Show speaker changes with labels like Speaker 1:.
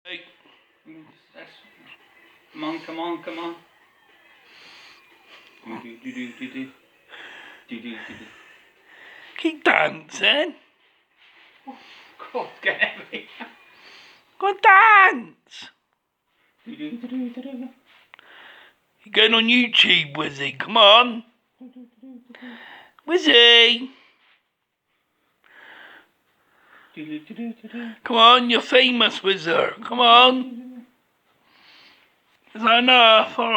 Speaker 1: Hey. Come on, come on, come on.
Speaker 2: Keep dancing.
Speaker 1: Oh, God, get heavy.
Speaker 2: Go dance. You're going on YouTube, Wizzy. Come on. Wizzy. Come on, you're famous, Wizard. Come on. Is that enough? All right.